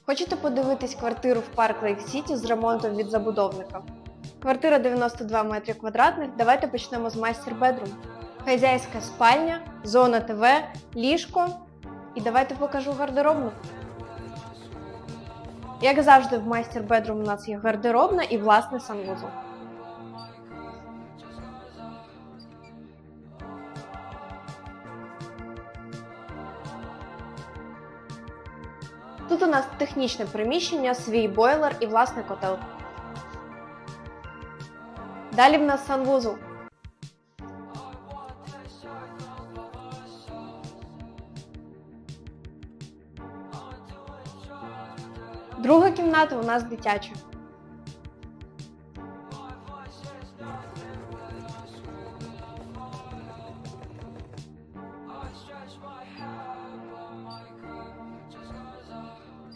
Хочете подивитись квартиру в Парк Лейк Сіті з ремонтом від забудовника? Квартира 92 метри квадратних. Давайте почнемо з майстер-бедрум. Хазяйська спальня, зона ТВ, ліжко. І давайте покажу гардеробну. Як завжди, в майстер-бедрум у нас є гардеробна і власний санвузол. Тут у нас технічне приміщення, свій бойлер і власний котел. Далі в нас санвузол. Друга кімната у нас дитяча.